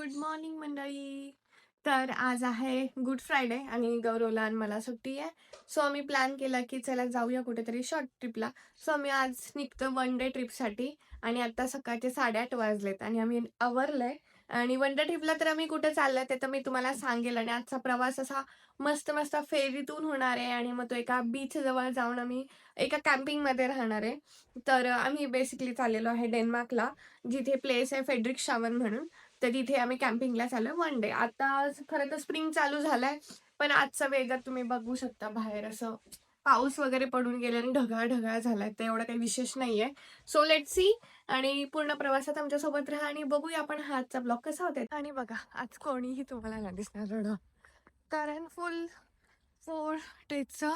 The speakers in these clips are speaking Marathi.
गुड मॉर्निंग मंडळी. तर आज आहे गुड फ्रायडे आणि गौरवला आणि मला सुट्टी आहे. सो आम्ही प्लॅन केला की चला जाऊया कुठेतरी शॉर्ट ट्रिपला. सो आम्ही आज निघतो वन डे ट्रिपसाठी आणि आता सकाळचे 8:30 वाजलेत आणि आम्ही आवरलंय. आणि वन डे ट्रिपला तर आम्ही कुठे चाललोय ते तर मी तुम्हाला सांगेल. आणि आजचा प्रवास असा मस्त मस्त फेरीतून होणार आहे आणि मग तो एका बीच जवळ जाऊन आम्ही एका कॅम्पिंगमध्ये राहणार आहे. तर आम्ही बेसिकली चाललेलो आहे डेन्मार्कला, जिथे प्लेस आहे फेड्रिक शावन म्हणून. तर तिथे आम्ही कॅम्पिंगला चाललोय वन डे. आता खरं तर स्प्रिंग चालू झालाय, पण आजचा वेदर तुम्ही बघू शकता, बाहेर असं पाऊस वगैरे पडून गेले आणि ढगाळ ढगाळ झालाय, तर एवढं काही विशेष नाहीये. So let see. आणि पूर्ण प्रवासात आमच्या सोबत राहा आणि बघूया आपण हा आजचा ब्लॉग कसा होता. आणि बघा, आज कोणीही तुम्हाला नाही दिसणार एवढं, कारण फुल 4 डेजचं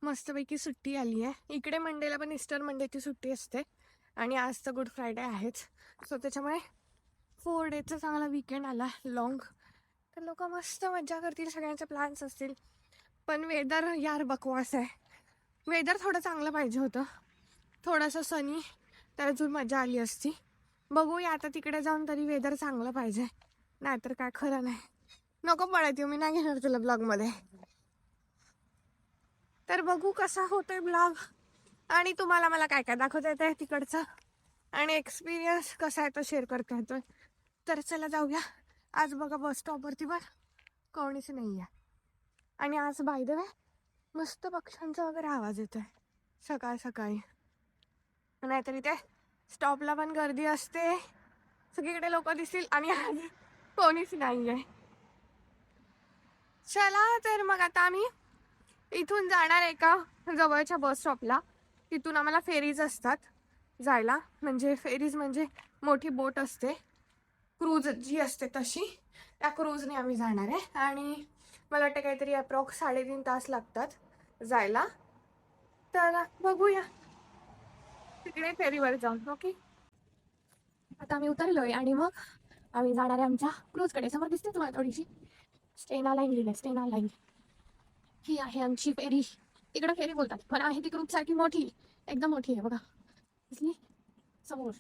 मस्तपैकी सुट्टी आली आहे. इकडे मंडेला पण ईस्टर मंडेची सुट्टी असते आणि आज तर गुड फ्रायडे आहेच. सो त्याच्यामुळे 4 डेजचा चांगला वीकेंड आला लॉंग. तर लोक मस्त मजा करतील, सगळ्यांचे प्लॅन्स असतील. पण वेदर यार बकवास आहे. वेदर थोडं चांगलं पाहिजे होतं, थोडंसं सनी, तर अजून मजा आली असती. बघूया आता तिकडे जाऊन, तरी वेदर चांगलं पाहिजे, नाहीतर काय खरं नाही. नको पळत येऊ, मी नाही घेणार तुला ब्लॉगमध्ये. तर बघू कसा होतोय ब्लॉग आणि तुम्हाला मला काय काय दाखवता येतंय तिकडचं आणि एक्सपिरियन्स कसा आहे तो शेअर करता येतोय. तर चला जाऊया. आज बघा बस स्टॉपवरती पण कोणीच नाही आहे. आणि आज बाय द वे मस्त पक्ष्यांचा वगैरे आवाज येतोय सकाळ सकाळी. नाहीतर इथे स्टॉपला पण गर्दी असते, सगळीकडे लोक दिसतील आणि आज कोणीच नाही आहे. चला तर मग आता आम्ही इथून जाणार एका जवळच्या बस स्टॉपला. तिथून आम्हाला फेरीज असतात जायला, म्हणजे फेरीज म्हणजे मोठी बोट असते, क्रूज जी असते तशी, त्या क्रूजने आम्ही जाणार आहे. आणि मला वाटतं काहीतरी अप्रॉक्स 3.5 तास लागतात जायला. तर बघूया तिकडे फेरीवर जाऊन. ओके, आता आम्ही उतरलोय आणि मग आम्ही जाणार आहे आमच्या क्रूजकडे. समोर दिसते तुम्हाला थोडीशी स्टेना लाईन लिहिली, स्टेना लाईन. ही आहे आमची फेरी. इकडं फेरी बोलतात, पण आहे ती क्रूज सारखी मोठी, एकदम मोठी आहे बघा, दिसली समोर.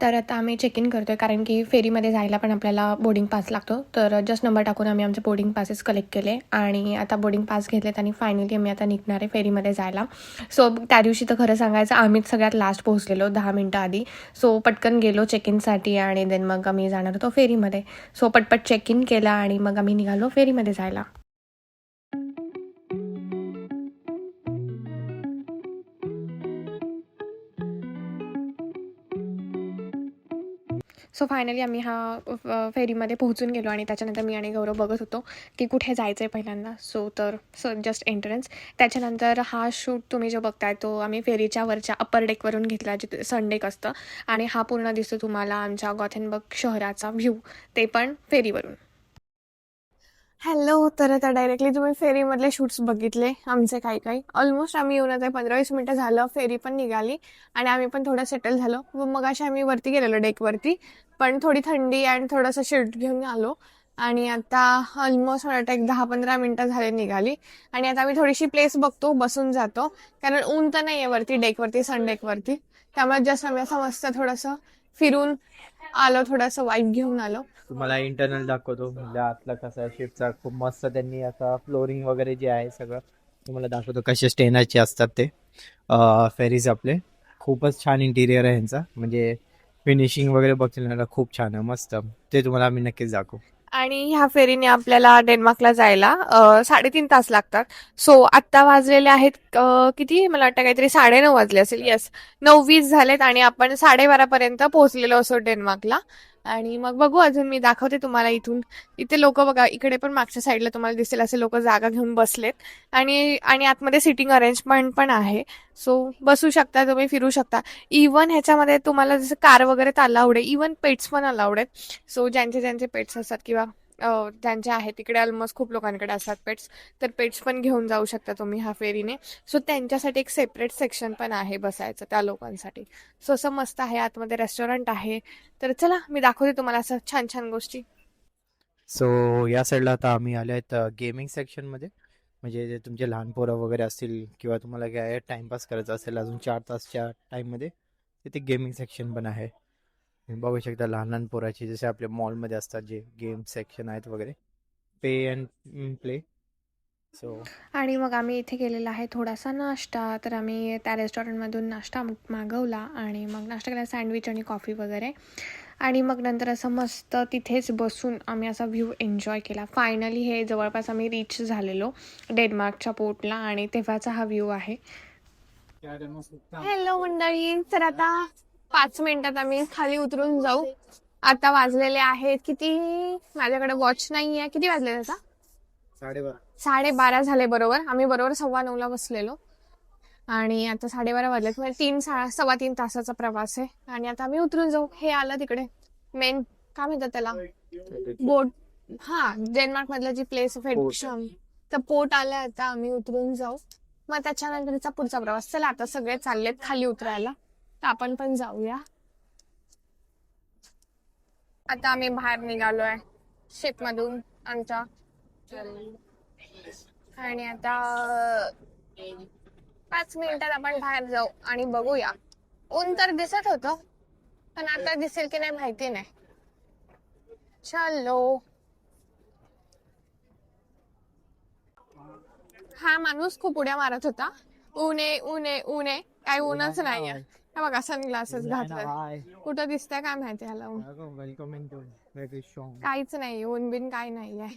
तर आता आम्ही चेक इन करतोय, कारण की फेरीमध्ये जायला पण आपल्याला बोर्डिंग पास लागतो. तर जस्ट नंबर टाकून आम्ही आमचे बोर्डिंग पासेस कलेक्ट केले आणि आता बोर्डिंग पास घेतलेत आणि फायनली आम्ही आता निघणार आहे फेरीमध्ये जायला. सो त्या दिवशी तर खरं सांगायचं आम्हीच सगळ्यात लास्ट पोहोचलेलो 10 मिनटं आधी. सो पटकन गेलो चेक इनसाठी आणि देन मग आम्ही जाणार होतो फेरीमध्ये. सो पटपट चेक इन केला आणि मग आम्ही निघालो फेरीमध्ये जायला. सो फायनली आम्ही फेरीमध्ये पोहोचून गेलो आणि त्याच्यानंतर मी आणि गौरव बघत होतो की कुठे जायचं आहे पहिल्यांदा. So just entrance. त्याच्यानंतर हा शूट तुम्ही जो बघताय तो आम्ही फेरीच्या वरच्या अप्पर डेकवरून घेतला, जिथे सनडेक असतं. आणि हा पूर्ण दिसतो तुम्हाला आमच्या गॉथेनबर्ग शहराचा व्ह्यू, ते पण फेरीवरून. हॅलो. तर आता डायरेक्टली तुम्ही फेरीमधले शूट्स बघितले आमचे काही ऑलमोस्ट. आम्ही येऊन आता 15-20 मिनटं झालं, फेरी पण निघाली आणि आम्ही पण थोडं सेटल झालो. मग अशा आम्ही वरती गेलेलो डेकवरती, पण थोडी थंडी आणि थोडंसं शेड घेऊन आलो. आणि आता ऑलमोस्ट मला वाटतं एक 10-15 मिनटं झाले निघाली. आणि आता आम्ही थोडीशी प्लेस बघतो, बसून जातो, कारण ऊन तर नाही आहे वरती डेकवरती, सनडेकवरती. त्यामुळे जस्ट आम्ही असं मस्त थोडंसं फिरून आलो, थोडंसं वाईब घेऊन आलो. तुम्हाला इंटरनल दाखवतो, म्हणजे आतला कसा शिपचा खूप मस्त त्यांनी आता फ्लोरिंग वगैरे जे आहे सगळं तुम्हाला दाखवतो, कसे स्टेनाचे असतात ते फेरीज आपले. खूपच छान इंटिरियर आहे ह्यांचा, म्हणजे फिनिशिंग वगैरे बघतील ना खूप छान आहे, मस्त. ते तुम्हाला आम्ही नक्कीच दाखवू. आणि ह्या फेरीने आपल्याला डेन्मार्कला जायला 3.5 तास लागतात. सो आत्ता वाजलेले आहेत किती, मला वाटतं काहीतरी 9:30 वाजले असेल. येस, 9:20 झालेत आणि आपण 12:30 पर्यंत पोहोचलेलो असो डेन्मार्कला. आणि मग बघू, अजून मी दाखवते तुम्हाला इथून. इथे लोक बघा, इकडे पण मागच्या साईडला तुम्हाला दिसेल असे लोक जागा घेऊन बसलेत. आणि आणि आतमध्ये सिटिंग अरेंजमेंट पण आहे, सो बसू शकता तुम्ही, फिरू शकता. इवन ह्याच्यामध्ये तुम्हाला जसं कार वगैरे तर अलाउड आहे, इवन पेट्स पण अलाउड आहेत. सो ज्यांचे ज्यांचे पेट्स असतात किंवा ज्यांचे आहेत, तिकडे ऑलमोस्ट खूप लोकांकडे असतात पेट्स, तर पेट्स पण घेऊन जाऊ शकता तुम्ही ह्या फेरीने. सो त्यांच्यासाठी एक सेपरेट सेक्शन पण आहे बसायचं त्या लोकांसाठी. सो असं मस्त आहे, आतमध्ये रेस्टॉरंट आहे. तर चला मी दाखवते तुम्हाला असं छान छान गोष्टी. सो या साईडला आता आम्ही आले आहेत गेमिंग सेक्शनमध्ये, म्हणजे जे तुमचे लहान पोरं वगैरे असतील किंवा तुम्हाला काय टाइमपास करायचा असेल अजून 4 तासच्या टाईममध्ये, तिथे गेमिंग सेक्शन पण आहे. तुम्ही बघू शकता लहान लहान पोराची जसे आपल्या मॉलमध्ये असतात जे गेम सेक्शन आहेत वगैरे, पे अँड प्ले. सो आणि मग आम्ही इथे केलेला आहे थोडासा नाश्ता. तर आम्ही त्या रेस्टॉरंटमधून नाश्ता मागवला आणि मग नाश्ता केला, सँडविच आणि कॉफी वगैरे. आणि मग नंतर असं मस्त तिथेच बसून आम्ही असा व्ह्यू एन्जॉय केला. फायनली हे जवळपास आम्ही रीच झालेलो डेन्मार्कच्या पोर्टला आणि तेव्हाचा हा व्ह्यू आहे. हॅलो मंडळी, तर आता 5 मिनिटात आम्ही खाली उतरून जाऊ. आता वाजलेले आहेत किती, माझ्याकडे वॉच नाही आहे. किती वाजले आता? 12:30. 12:30 झाले बरोबर. आम्ही बरोबर 9:15 बसलेलो आणि आता 12:30 वाजलेत. म्हणजे 3 तासाचा प्रवास आहे आणि आता आम्ही उतरून जाऊ. हे आलं तिकडे मेन, काय म्हणतात त्याला, बोट. हा, डेन्मार्क मधलं जी प्लेस फेडशम, तर पोर्ट आलं. आता आम्ही उतरून जाऊ, मग त्याच्यानंतरचा पुढचा प्रवास. चला आता सगळे चाललेत खाली उतरायला, तर आपण पण जाऊया. आता आम्ही बाहेर निघालोय शिप मधून आमच्या, आणि आता 5 मिनिटात आपण बाहेर जाऊ आणि बघूया. ऊन तर दिसत होतं, पण आता दिसेल की नाही माहिती नाही. चलो. हा माणूस खूप उड्या मारत होता, ऊने ऊने ऊने. काही ऊनच नाहीये. हे बघा सनग्लासेस घातले. कुठं दिसतंय काय माहिती ह्याला ऊन. काहीच नाही, ऊन बिन काय नाहीये.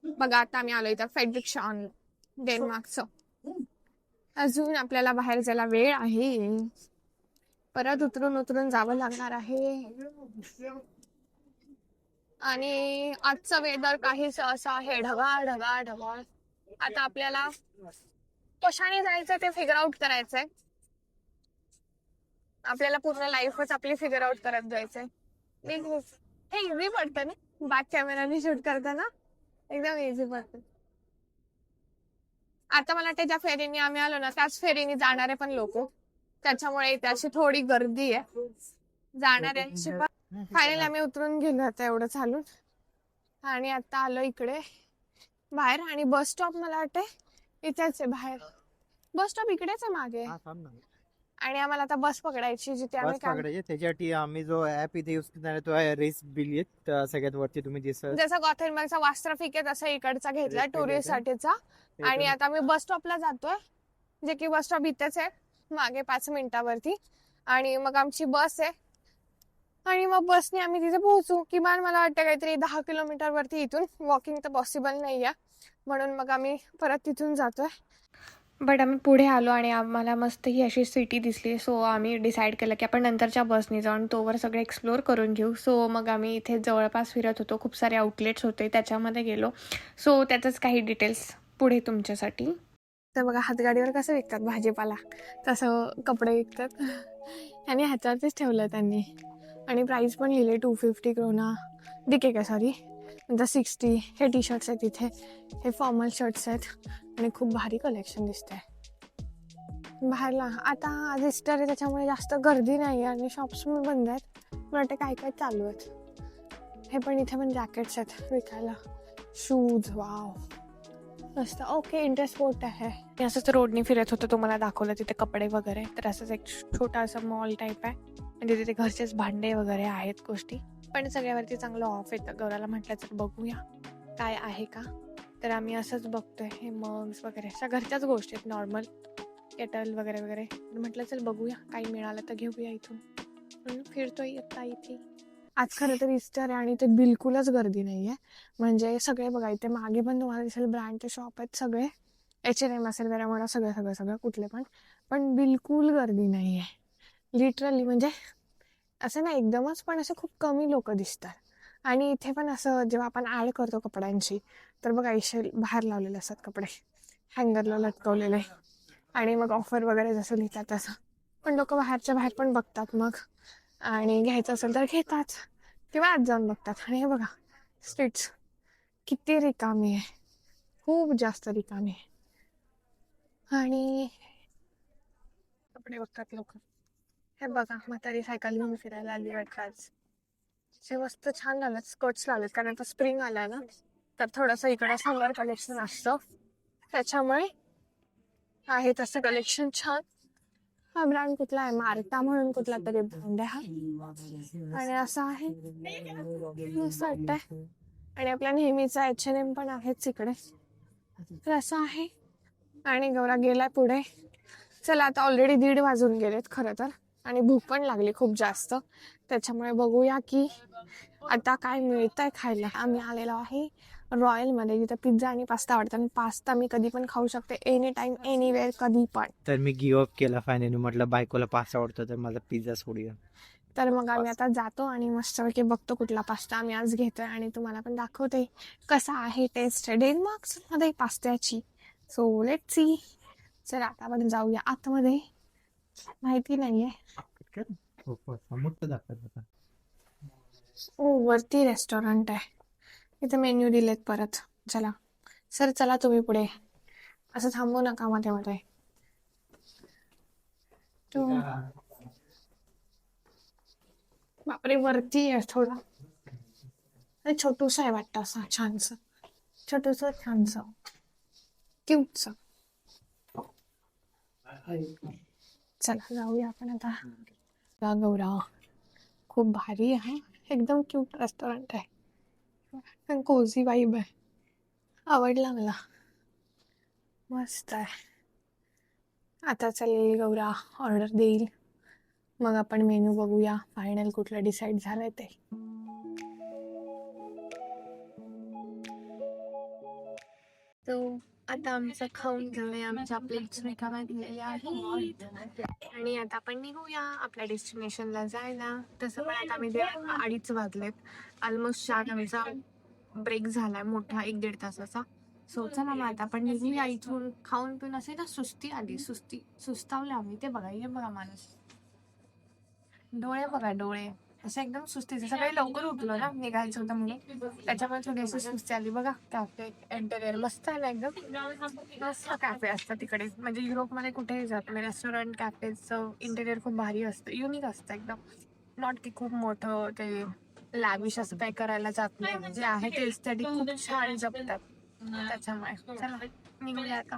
बघा आता आम्ही आलो इथं फेड्रिक्शन डेन्मार्कचं. अजून आपल्याला बाहेर जायला वेळ आहे, परत उतरून जावं लागणार आहे. आणि आजचं वेदर काहीच असं आहे, ढगाळ ढगाळ ढगाळ. आता आपल्याला कशाने जायचं ते फिगर आउट करायचंय. आपल्याला पूर्ण लाईफच आपली फिगर आउट करत जायचंय. हे इझी पडतं ना बॅक कॅमेराने शूट करताना, एकदम इझी पडतं. आता मला वाटतं ज्या फेरीने आम्ही आलो ना त्याच फेरीने जाणारे पण लोक, त्याच्यामुळे त्याची थोडी गर्दी आहे जाणाऱ्यांची पण. फायनली आम्ही उतरून गेलो आता एवढं चालून, आणि आता आलो इकडे बाहेर. आणि बस स्टॉप मला वाटते इथेच आहे बाहेर. बस स्टॉप इकडेच आहे मागे. आणि आम्हाला आता बस पकडायची जिथे आम्ही त्याच्यासाठी आम्ही जो ऍप इथे युज करणार आहे तो आहे रेस बिलियट. सगळ्यात वरती तुम्ही दिसत जसं गॉथेनबर्गचा वास्त्रफिक आहे तसा इकडचा घेतलाय टुरिस्ट साठीचा. आणि आता आम्ही बस स्टॉपला जातोय, जे की बस स्टॉप इथेच आहे मागे 5 मिनिटावरती. आणि मग आमची बस आहे आणि मग बसने आम्ही तिथे पोहोचू. किमान मला वाटतं काहीतरी 10 किलोमीटर वरती. इथून वॉकिंग तर पॉसिबल नाही आहे, म्हणून मग आम्ही परत तिथून जातोय. बट आम्ही पुढे आलो आणि आम्हाला मस्त ही अशी सिटी दिसली. सो आम्ही डिसाईड केलं की आपण नंतरच्या बसने जाऊन तोवर सगळं एक्सप्लोअर करून घेऊ. सो मग आम्ही इथे जवळपास फिरत होतो, खूप सारे आउटलेट्स होते त्याच्यामध्ये गेलो. सो त्याचंच काही डिटेल्स पुढे तुमच्यासाठी. तर बघा हातगाडीवर कसं विकतात भाजीपाला, तसं कपडे विकतात. आणि ह्याच्यावरतीच ठेवलं त्यांनी, आणि प्राईस पण लिहिले 250 क्रोना डिके का सॉरी, नंतर 60. हे टी शर्ट्स आहेत इथे, हे फॉर्मल शर्ट्स आहेत आणि खूप भारी कलेक्शन दिसतंय बाहेरला. आता आज ईस्टर आहे त्याच्यामुळे जास्त गर्दी नाही आहे आणि शॉप्स पण बंद आहेत. मला वाटतं काय काय चालू आहेत. हे पण इथे पण जॅकेट्स आहेत विकायला, शूज. वाव मस्त. ओके, इंटरेस्ट स्पोर्ट आहे. मी असंच रोडनी फिरत होतं, तुम्हाला दाखवलं तिथे कपडे वगैरे. तर असंच एक छोटा असं मॉल टाईप आहे आणि तिथे घरचेच भांडे वगैरे आहेत गोष्टी, पण सगळ्यावरती चांगलं ऑफ येतं. गौराला म्हटलं तर बघूया काय आहे का, तर आम्ही असंच बघतोय. हे मग्स वगैरे अशा घरच्याच गोष्टी आहेत, नॉर्मल केटल वगैरे वगैरे. म्हटलं चल बघूया काही मिळालं तर घेऊया इथून, म्हणून फिरतोय आता इथे. आज खरं तर ईस्टर आहे आणि इथे बिलकुलच गर्दी नाही आहे. म्हणजे सगळे बघा इथे मागे पण तुम्हाला दिसेल ब्रँडचे शॉप आहेत सगळे, H&M असेल, वेरामोडा, सगळं सगळं सगळं कुठले पण बिलकुल गर्दी नाही आहे लिटरली. म्हणजे असं ना एकदमच, पण असे खूप कमी लोक दिसतात. आणि इथे पण असं जेव्हा आपण ॲड करतो कपड्यांची, तर बघा इशे बाहेर लावलेले असतात कपडे, हँगरला लटकवलेले, आणि मग ऑफर वगैरे जसं लिहितात तसं. पण लोक बाहेरच्या बाहेर पण बघतात मग, आणि घ्यायचं असेल तर घेतात किंवा आत जाऊन बघतात. आणि हे बघा स्ट्रीट्स किती रिकामी आहे, खूप जास्त रिकामी आहे. आणि कपडे बघतात लोक. हे बघा म्हातारी सायकल घेऊन फिरायला आली वाटतं आज. हे मस्त छान लावलेत, स्कर्ट्स लावलेत, कारण आता स्प्रिंग आलाय ना, तर थोडंसं इकडं समर कलेक्शन असतं त्याच्यामुळे आहे तसं कलेक्शन छान. हा ब्रँड कुठला आहे, मार्टा म्हणून कुठला तरी ब्रँड आहे हा. आणि असं आहे, मस्त वाटतंय. आणि आपल्या नेहमीचा H&M पण आहेच इकडे. तर असं आहे. आणि गौरा गेलाय पुढे. चला आता ऑलरेडी 1:30 वाजून गेलेत खरं तर, आणि भूक पण लागली खूप जास्त. त्याच्यामुळे बघूया की आता काय मिळतंय खायला. आम्ही आलेलो आहे रॉयलमध्ये, जिथं पिझ्झा आणि पास्ता आवडतात. आणि पास्ता मी कधी पण खाऊ शकते, एनी टाइम एनीवेअर, कधी पण. तर मी गिव्ह अप केला फायनली. म्हटलं बायकोला पास्ता आवडतो तर माझा पिझ्झा सोडूया. तर मग आम्ही आता जातो आणि मस्तपैकी बघतो कुठला पास्ता आम्ही आज घेतोय, आणि तुम्हाला पण दाखवते कसा आहे टेस्ट डेन्मार्कमध्ये पास्त्याची. So let's see. चला आता आपण जाऊया आतमध्ये. माहिती नाहीये. मोठं दाखवत होता. ओ, वरती रेस्टॉरंट आहे. इथे मेन्यू दिलेत परत. चला सर, चला तुम्ही पुढे. असं थांबू नका मध्ये मध्ये. बापरे, वरती आहे थोडा. आणि छोटूस आहे वाटतं, असं छानस, छोटूस छानस क्यूटस. चला जाऊया आपण आता. गौरा खूप भारी आहे, एकदम क्यूट रेस्टॉरंट आहे, कोझी वाईब आहे. आवडला मला, मस्त आहे. आता चालेल गौरा ऑर्डर देईल, मग आपण मेनू बघूया फायनल कुठलं डिसाईड झालंय ते. तो आता आमचं खाऊन घेऊया, आमच्या प्लेट्स रिकाम्या दिलेल्या आहेत, आणि आता आपण निघूया आपल्या डेस्टिनेशनला जायला. तसं पण आता आम्ही 2:30 वाजलेत. ऑलमोस्ट 4 आमचा ब्रेक झालाय मोठा, 1-1.5 तासाचा. सो चला मग आता आपण निघूया इथून. खाऊन पिऊन असे ना सुस्ती आली, सुस्तावले आम्ही. ते बघा, हे बघा माणूस, डोळे बघा, डोळे असं एकदम सुस्ती. सकाळी लवकर उठलो ना, निघायचं होतं म्हणून, त्याच्यामुळे थोडी अशी सुस्ती आली. बघा कॅफे इंटेरियर मस्त आहे ना, एकदम मस्त कॅफे असतं तिकडे. म्हणजे युरोपमध्ये कुठेही जा तुम्ही, रेस्टॉरंट कॅफेचं इंटेरियर खूप भारी असतं, युनिक असतं एकदम. नॉट की खूप मोठं ते लॅविश असं काही करायला जात नाही, जे आहे ते एस्थेटिक खूप छान जपतात. त्याच्यामुळे चला निघूया आता.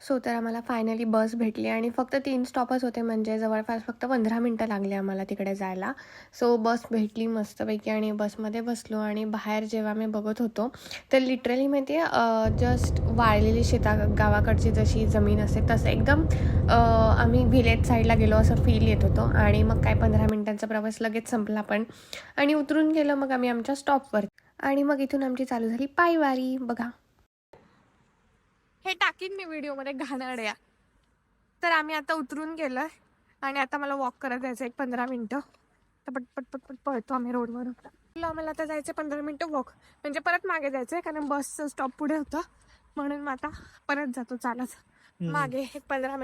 सो तर आम्हाला फायनली बस भेटली, आणि फक्त 3 स्टॉपच होते, म्हणजे जवळपास फक्त 15 मिनटं लागले आम्हाला तिकडे जायला. सो बस भेटली मस्तपैकी, आणि बसमध्ये बसलो. आणि बाहेर जेव्हा मी बघत होतो तर लिटरली माहिती आहे, जस्ट वाळलेली गावाकडची जशी जमीन असते तसं एकदम आम्ही व्हिलेज साईडला गेलो असं फील येत होतं. आणि मग काय 15 मिनटांचा प्रवास लगेच संपला पण, आणि उतरून गेलो मग आम्ही आमच्या स्टॉपवर. आणि मग इथून आमची चालू झाली पायवारी. बघा, हे टाकीन मी व्हिडिओमध्ये घाणेरड्या. तर आम्ही आता उतरून गेलोय, आणि आता मला वॉक करत जायचं 15 मिनटं. तर पटपट पटपट पळतो आम्ही रोडवर. आम्हाला आता जायचं 15 मिनटं वॉक, म्हणजे परत मागे जायचंय कारण बसचं स्टॉप पुढे होतं, म्हणून मग आता परत जातो चालत मागे 15 मिनिट.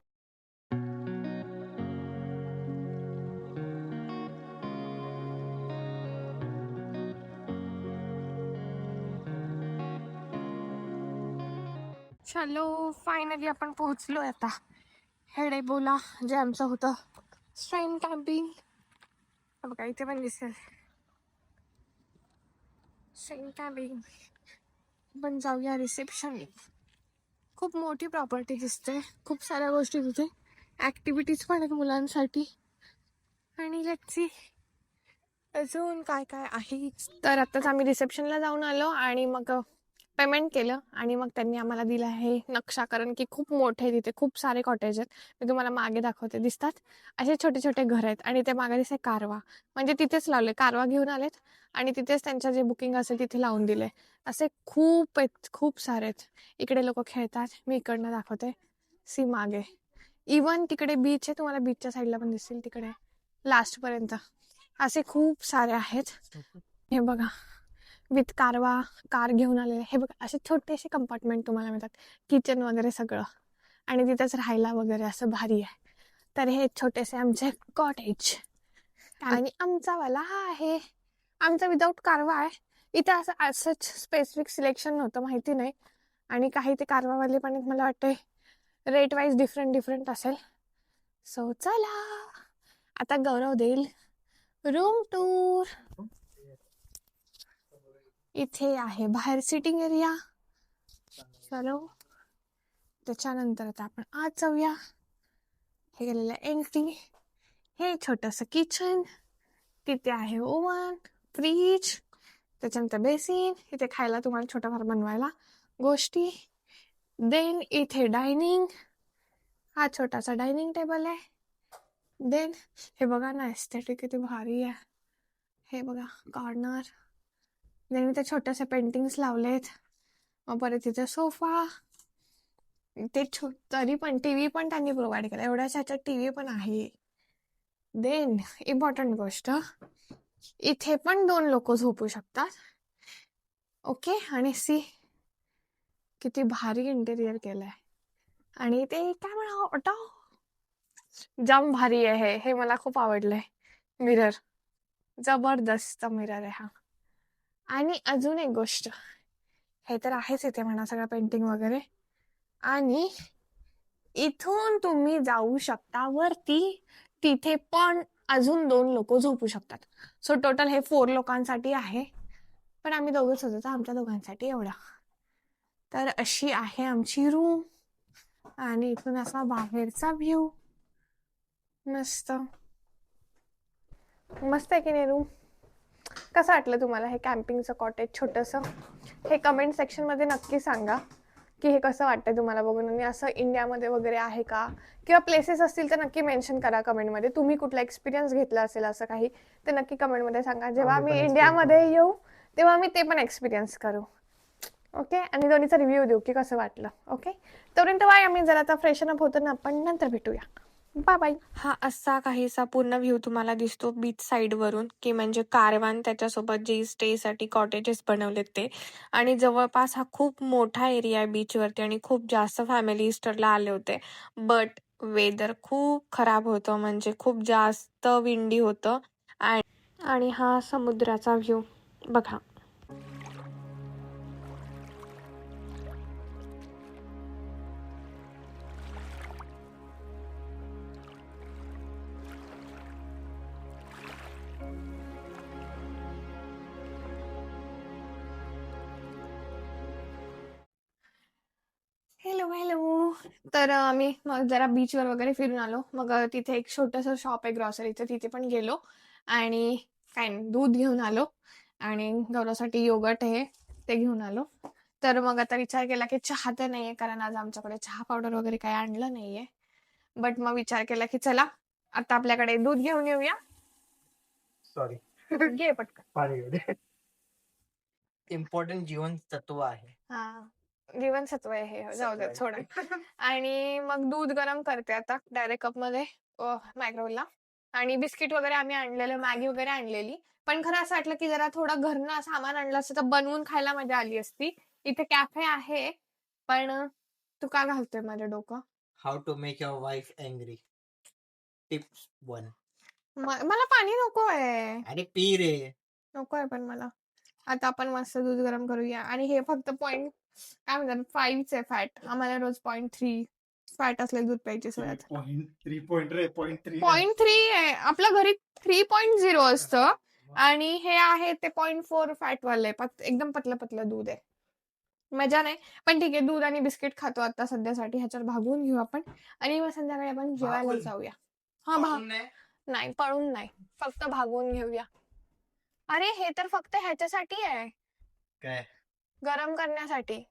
चलो फायनली आपण पोहोचलोय आता हेडेबोला, जे आमचं होतं स्ट्रेन कॅम्पिंग. बघा इथे पण दिसेल स्ट्रेन कॅम्पिंग. पण जाऊया रिसेप्शन. खूप मोठी प्रॉपर्टी दिसते, खूप साऱ्या गोष्टी तिथे, ॲक्टिव्हिटीज पण आहेत मुलांसाठी. आणि लेट्स सी अजून काय काय आहे. तर आत्ताच आम्ही रिसेप्शनला जाऊन आलो, आणि मग पेमेंट केलं, आणि मग त्यांनी आम्हाला दिलं आहे नक्षा, कारण की खूप मोठे तिथे खूप सारे कॉटेज आहेत. मी तुम्हाला मागे दाखवते, दिसतात असे छोटे छोटे घर आहेत, आणि ते मागे दिसते कारवा, म्हणजे तिथेच लावले, कारवा घेऊन आलेत आणि तिथेच त्यांचं जे बुकिंग असेल तिथे लावून दिले. असे खूप आहेत, खूप सारे आहेत. इकडे लोक खेळतात, मी इकडनं दाखवते, सी मागे. इवन तिकडे बीच आहे, तुम्हाला बीचच्या साईडला पण दिसतील तिकडे लास्टपर्यंत. असे खूप सारे आहेत. हे बघा, विथ कारवा, कार घेऊन आलेले. हे बघा असे छोटेसे कंपार्टमेंट तुम्हाला मिळतात, किचन वगैरे सगळं, आणि तिथेच राहायला वगैरे असं भारी आहे. तर हे छोटेसे आमचे कॉटेज. आणि आमचा वाला हा आहे, आमचा विदाऊट कारवा आहे. इथे असं स्पेसिफिक सिलेक्शन नव्हतं, माहिती नाही. आणि काही ते कारवावाले पण मला वाटते रेट वाईज डिफरंट असेल. सो चला आता गौरव देईल रूम टूर. इथे आहे बाहेर सिटिंग एरिया. चलो त्याच्यानंतर आता आपण आज जाऊया. हे गेलेलं एंट्री, हे छोटंसं किचन, तिथे आहे ओव्हन, फ्रीज, त्याच्यानंतर बेसिन, इथे खायला तुम्हाला छोटंफार बनवायला गोष्टी. देन इथे डायनिंग, हा छोटासा डायनिंग टेबल आहे. देन हे बघा ना, एस्थेटिक किती भारी आहे. हे बघा कॉर्नर. देन इथे छोटेसे पेंटिंग्स लावलेत. मग परत इथे सोफा, ते तरी पण टीव्ही पण त्यांनी प्रोव्हाइड केला. एवढ्याच ह्याच्यात टीव्ही पण आहे. देन इम्पॉर्टंट गोष्ट, इथे पण 2 लोक झोपू शकतात. ओके. आणि सी किती भारी इंटेरियर केलंय. आणि ते काय म्हणा, जाम भारी आहे हे मला खूप आवडलंय. मिरर, जबरदस्त मिरर आहे हा. आणि अजून एक गोष्ट, हे तर आहेच इथे म्हणा सगळं पेंटिंग वगैरे. आणि इथून तुम्ही जाऊ शकता वरती, तिथे पण अजून 2 लोक झोपू शकतात. सो टोटल हे 4 लोकांसाठी आहे. पण आम्ही दोघंच होतो तर आमच्या दोघांसाठी एवढा. तर अशी आहे आमची रूम. आणि इथून असा बाहेरचा व्ह्यू. मस्त मस्त आहे की नाही रूम? कसं वाटलं तुम्हाला हे कॅम्पिंगचं कॉटेज छोटंसं? हे कमेंट सेक्शनमध्ये नक्की सांगा की हे कसं वाटतंय तुम्हाला बघून. आणि असं इंडियामध्ये वगैरे आहे का, किंवा प्लेसेस असतील तर नक्की मेन्शन करा कमेंटमध्ये. तुम्ही कुठला एक्सपिरियन्स घेतला असेल असं काही, ते नक्की कमेंटमध्ये सांगा. जेव्हा आम्ही आम्ही पण इंडियामध्ये येऊ तेव्हा आम्ही ते पण एक्सपिरियन्स करू. ओके. आणि दोन्हीचा रिव्ह्यू देऊ की कसं वाटलं. ओके. तोपर्यंत बाय. आम्ही जरा आता फ्रेशन अप होतो ना, आपण नंतर भेटूया. Bye bye. हा असा काहीसा पूर्ण व्ह्यू तुम्हाला दिसतो बीच साईड वरून, की म्हणजे कारवान त्याच्यासोबत जे स्टेसाठी कॉटेजेस बनवलेत ते. आणि जवळपास हा खूप मोठा एरिया आहे बीचवरती आणि खूप जास्त फॅमिली ईस्टरला आले होते. बट वेदर खूप खराब होतं, म्हणजे खूप जास्त विंडी होतं. आणि हा समुद्राचा व्ह्यू बघा. Hello hello. तर आम्ही मग जरा बीचवर वगैरे फिरून आलो. मग तिथे एक छोटंसं शॉप आहे ग्रॉसरीचं, तिथे पण गेलो. आणि काय नाही, दूध घेऊन आलो. आणि गौरवसाठी योगर्ट आहे ते घेऊन आलो. तर मग आता विचार केला की चहा तर नाहीये, कारण आज आमच्याकडे चहा पावडर वगैरे काही आणलं नाहीये. बट मग विचार केला की चला आता आपल्याकडे दूध घेऊन येऊया. सॉरी, घे पटकन. पाणी इम्पॉर्टंट जीवन तत्व आहे. हा, जीवनसत्व आहे हे, जाऊ दे थोडं. आणि मग दूध गरम करते आता डायरेक्ट कपमध्ये मायक्रोवेव्हला. आणि बिस्किट वगैरे आम्ही आणलेलं, मॅगी वगैरे आणलेली. पण खरं असं वाटलं की जरा थोडं घरनं सामान आणलं असतं तर बनवून खायला मजा आली असती. इथे कॅफे आहे, पण तू का घालतोय माझं डोकं? How to make your wife angry. Tips 1. मला पाणी नको आहे. अरे पी रे. नको आहे पण मला. आता आपण मस्त दूध गरम करूया. आणि हे फक्त पॉईंट काय म्हणतात 5 आहे फॅट. आम्हाला रोज 0.3 फॅट असलेलं दूध प्यायची सवय आता. 0.3 आहे आपल्या घरी. 3.0 असतं. आणि हे आहे ते 0.4 फॅट वाले. एकदम पतलं पतलं दूध आहे. मजा नाही. पण ठीक आहे, दूध आणि बिस्किट खातो आता सध्यासाठी. ह्याच्यावर भागवून घेऊ आपण. आणि मग संध्याकाळी आपण जेवायला भागून? जाऊया. हा नाही, पळून नाही, फक्त भागवून घेऊया. अरे हे तर फक्त ह्याच्यासाठी आहे, काय गरम करण्यासाठी.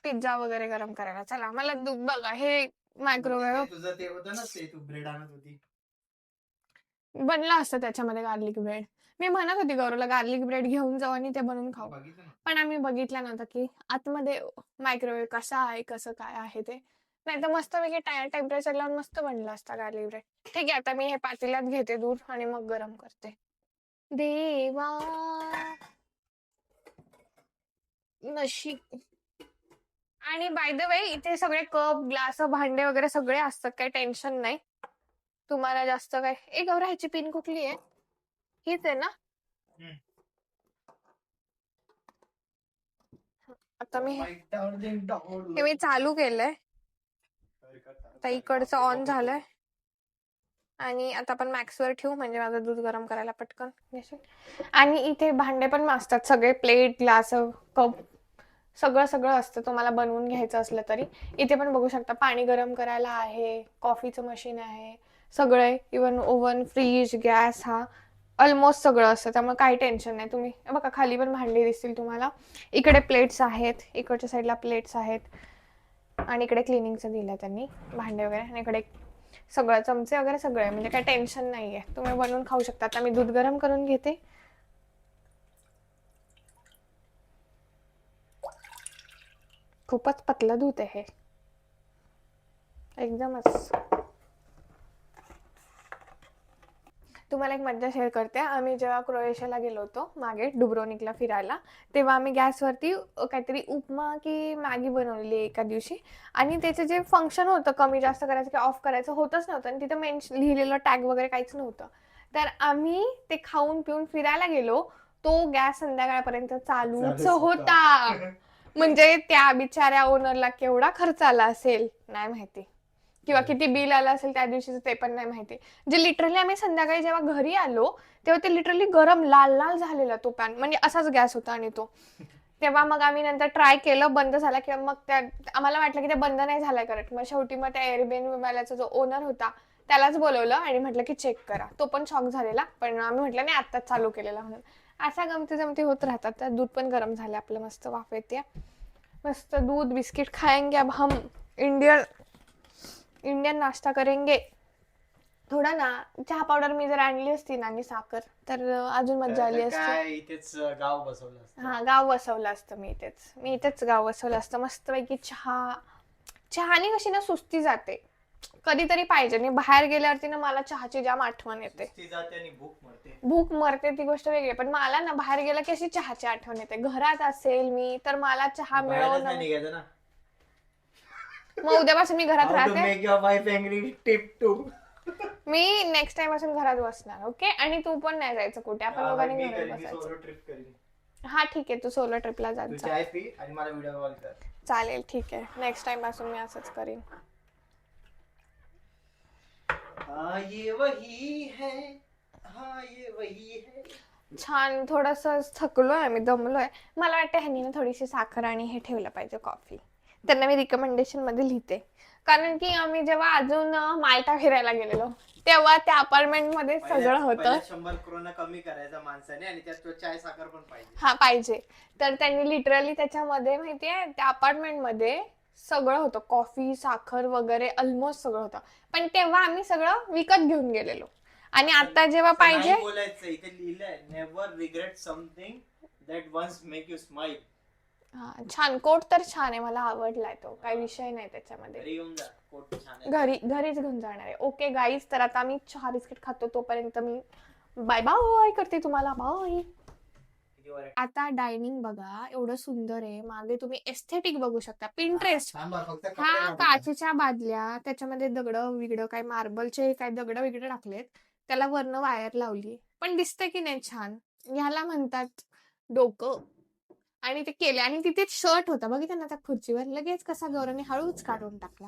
पिझ्झा वगैरे गरम करायला. चला मला बघा हे मायक्रोवेव्ह तुझं ते होतं ना, ते तू ब्रेड आणत होती. बनला असतं त्याच्यामध्ये गार्लिक ब्रेड. मी म्हणत होती गौरवला गार्लिक ब्रेड घेऊन जाऊ आणि ते बनवून खाऊ. बघितलं ना. पण आम्ही बघितलं नव्हतं की आतमध्ये मायक्रोवेव्ह कसा आहे, कसं काय आहे ते. नाही तर मस्त पैकी टेम्परेचर लावून मस्त बनला असता गार्लिक ब्रेड. ठीक आहे, आता मी हे पातेल्यात घेते दूध आणि मग गरम करते. देवा नशीब. आणि बाय द वे इथे सगळे कप, ग्लास, भांडे वगैरे सगळे असतात, काही टेन्शन नाही तुम्हाला जास्त काय. गौरा ह्याची पिन कुठली आहे? हीच आहे ना? आता मी चालू केलंय. आता इकडचं ऑन झालंय. आणि आता आपण मॅक्सवर ठेवू, म्हणजे माझं दूध गरम करायला पटकन. आणि इथे भांडे पण असतात सगळे, प्लेट, ग्लास, कप सगळं सगळं असतं तुम्हाला बनवून घ्यायचं असलं तरी. इथे पण बघू शकता पाणी गरम करायला आहे, कॉफीचं मशीन आहे, सगळं आहे. इवन ओव्हन, फ्रीज, गॅस हा ऑलमोस्ट सगळं असतं, त्यामुळे काही टेन्शन नाही. तुम्ही बघा खाली पण भांडी दिसतील तुम्हाला. इकडे प्लेट्स आहेत, इकडच्या साईडला प्लेट्स आहेत आणि इकडे क्लिनिंगचं दिलं त्यांनी भांडे वगैरे, आणि इकडे सगळं चमचे वगैरे सगळं आहे. म्हणजे काही टेन्शन नाही आहे, तुम्ही बनवून खाऊ शकता. आता मी दूध गरम करून घेते. खूपच पतलं दूध आहे हे, एकदमच. तुम्हाला एक मज्जा शेअर करते. आम्ही जेव्हा क्रोएशियाला गेलो होतो मागे डुब्रोनिकला फिरायला, तेव्हा आम्ही गॅसवरती काहीतरी उपमा की मॅगी बनवलेली एका दिवशी, आणि त्याचं जे फंक्शन होतं कमी जास्त करायचं की ऑफ करायचं होतच नव्हतं, आणि तिथं लिहिलेलं टॅग वगैरे काहीच नव्हतं. तर आम्ही ते खाऊन पिऊन फिरायला गेलो, तो गॅस संध्याकाळपर्यंत चालूच होता. म्हणजे त्या बिचाऱ्या ओनरला केवढा खर्च आला असेल नाही माहिती, किंवा किती बिल आलं असेल त्या दिवशीचं ते पण नाही माहिती. जे लिटरली आम्ही संध्याकाळी जेव्हा घरी आलो तेव्हा ते लिटरली गरम लाल लाल झालेला तो पॅन, म्हणजे असाच गॅस होता. आणि तो तेव्हा मग आम्ही नंतर ट्राय केलं, बंद झाला, किंवा मग त्या आम्हाला वाटलं की ते बंद नाही झालाय करेक्ट. मग शेवटी मग त्या एअरबीएनबीवाल्याचा जो ओनर होता त्यालाच बोलवलं आणि म्हटलं की चेक करा. तो पण शॉक झालेला, पण आम्ही म्हटलं नाही आत्ताच चालू केलेला म्हणून. अशा गमती जमती होत राहतात. तर दूध पण गरम झालं आपलं, मस्त वाफ येते. मस्त दूध बिस्किट खाएंगे अब हम, इंडियन इंडियन नाश्ता करेंगे. थोडा ना चहा पावडर मी जर आणली असती ना आणि साखर, तर अजून मजा आली असती. काय इथेच गाव बसवलं असतं. हा, गाव वसवलं असतं. मी इथेच गाव वसवलं असतं. मस्तपैकी चहाने कशी ना सुस्ती जाते, कधीतरी पाहिजे. आणि बाहेर गेल्यावरती ना मला चहाची जाम आठवण येते. सुस्ती जाते आणि भूक मरते. भूक मरते ती गोष्ट वेगळी, पण मला ना बाहेर गेला की अशी चहाची आठवण येते. घरात असेल मी तर मला चहा बाहेरच नाही मिळवणं. निघायचं ना. मग उद्यापासून मी घरात How to राहते. make your wife angry, tip 2. Me next time पासून घरात बसणार. ओके, आणि तू पण नाही जायचं कुठे, आपण दोघांनी घरात बसायचं. सोलो ट्रिप करीन. हा ठीक आहे, तू सोलो ट्रिपला जात तू जा. चाय पी आणि मला व्हिडिओ कॉल कर. चालेल, ठीक आहे. नेक्स्ट टाइम पासून मी असंच करीन. हाँ ये वही है, हाँ ये वही है. छान. थोडंसं थकलोय आम्ही, दमलोय. मला वाटतं ह्यांनी ना थोडीशी साखर आणि हे ठेवलं पाहिजे, कॉफी. त्यांना मी रिकमेंडेशन मध्ये लिहिते. कारण की आम्ही जेव्हा अजून माल्टा फिरायला गेलेलो तेव्हा त्या अपार्टमेंट मध्ये सगळं होतं. 100 करोना कमी करायचा माणसाने, आणि त्यात चाय साखर पण पाहिजे. हा, पाहिजे. तर त्यांनी लिटरली त्याच्यामध्ये माहितीये त्या अपार्टमेंट मध्ये सगळं होतं, कॉफी, साखर वगैरे ऑलमोस्ट सगळं होतं. पण तेव्हा आम्ही सगळं विकत घेऊन गेलेलो. आणि आता जेव्हा पाहिजे, बोलायचं इथे लिहिलंय, never regret something that once make you smile. छान कोट तर छान आहे, मला आवडलाय तो, काही विषय नाही त्याच्यामध्ये. घरी येऊन जा, कोट छान आहे. घरीच घेऊन जाणार आहे. ओके गाईज, तर आता मी चहा बिस्किट खातो, तोपर्यंत मी बाय बाय करते तुम्हाला. बाय. आता डायनिंग बघा, एवढं सुंदर आहे. मागे तुम्ही एस्थेटिक बघू शकता, पिंटरेस्ट. हा, काचेच्या बादल्या, त्याच्यामध्ये दगड विगड, काय मार्बलचे काय दगड विगड टाकलेत, त्याला वरन वायर लावली. पण दिसतंय की नाही छान. ह्याला म्हणतात डोकं. आणि ते केले, आणि तिथे शर्ट होता बघितलं ना त्या खुर्चीवर, लगेच कसा गौरवने हळूच काढून टाकला.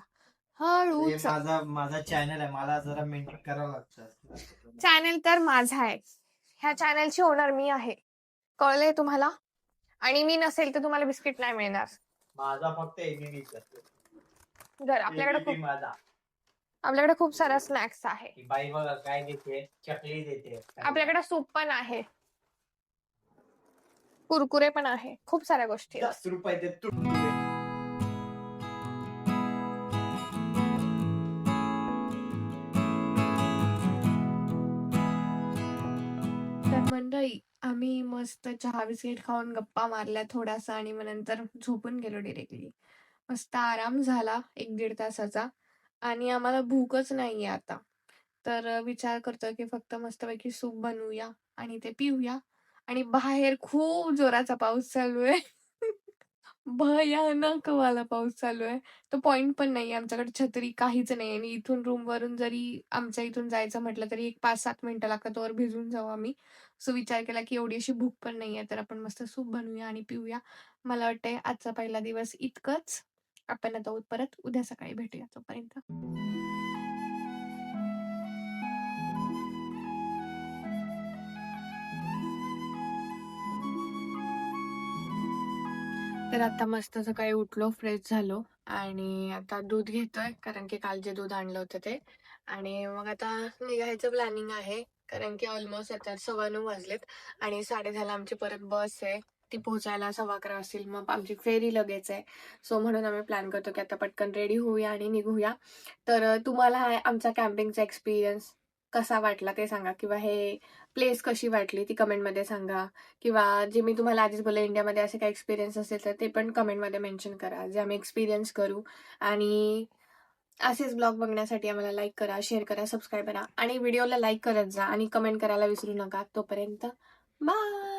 हळूच. माझा चॅनल आहे, मला जरा मेंटेन करावं लागतं. चॅनल तर माझा आहे, ह्या चॅनलची ओनर मी आहे, कळलंय तुम्हाला. आणि मी नसेल तर तुम्हाला बिस्किट नाही मिळणार. माझा फक्त आपल्याकडे खूप सारा स्नॅक्स आहे. बाई बघा काय देते, चकली देते. आपल्याकडे सूप पण आहे, कुरकुरे पण आहे, खूप साऱ्या गोष्टी. 10 रुपये दे तू. तर मंडळी, आम्ही मस्त चहा बिस्किट खाऊन गप्पा मारल्या थोडासा, आणि मग नंतर झोपून गेलो डिरेक्टली. मस्त आराम झाला 1-1.5 तासाचा, आणि आम्हाला भूकच नाहीये आता. तर विचार करतोय की फक्त मस्तपैकी सूप बनवूया आणि ते पिऊया. आणि बाहेर खूप जोराचा पाऊस चालू आहे. भयानक वाला पाऊस चालू आहे. तो पॉइंट पण नाहीये आमच्याकडे, छत्री काहीच नाही. आणि इथून रूमवरून जरी आमच्या इथून जायचं म्हटलं तरी एक 5-7 मिनिटं लागतात, तोवर भिजून जाऊ आम्ही. सो विचार केला की एवढी अशी भूक पण नाहीये, तर आपण मस्त सूप बनवूया आणि पिऊया. मला वाटतंय आजचा पहिला दिवस इतकंच. आपण आता परत उद्या सकाळी भेटूया. तोपर्यंत तर आता मस्त सकाळी उठलो, फ्रेश झालो आणि आता दूध घेतोय कारण की काल जे दूध आणलं होतं ते. आणि मग आता निघायचं प्लॅनिंग आहे कारण की ऑलमोस्ट आता 9:15 वाजलेत आणि 10:30 ला आमची परत बस आहे. ती पोहोचायला 11:15 वाजतील. मग आमची फेरी लगेच आहे. सो म्हणून आम्ही प्लॅन करतो की आता पटकन रेडी होऊया आणि निघूया. तर तुम्हाला हा आमचा कॅम्पिंगचा एक्सपिरियन्स कसा वाटला ते सांगा किंवा हे प्लेस कशी वाटली ती कमेंटमध्ये सांगा. किंवा जे मी तुम्हाला आधीच बोलले इंडियामध्ये असे काही एक्सपिरियन्स असेल तर ते पण कमेंटमध्ये मेन्शन करा, जे आम्ही एक्सपिरियन्स करू. आणि असेच ब्लॉग बघण्यासाठी आम्हाला लाईक करा, शेअर करा, सबस्क्राईब करा आणि व्हिडिओला लाईक करत जा आणि कमेंट करायला विसरू नका. तोपर्यंत बाय.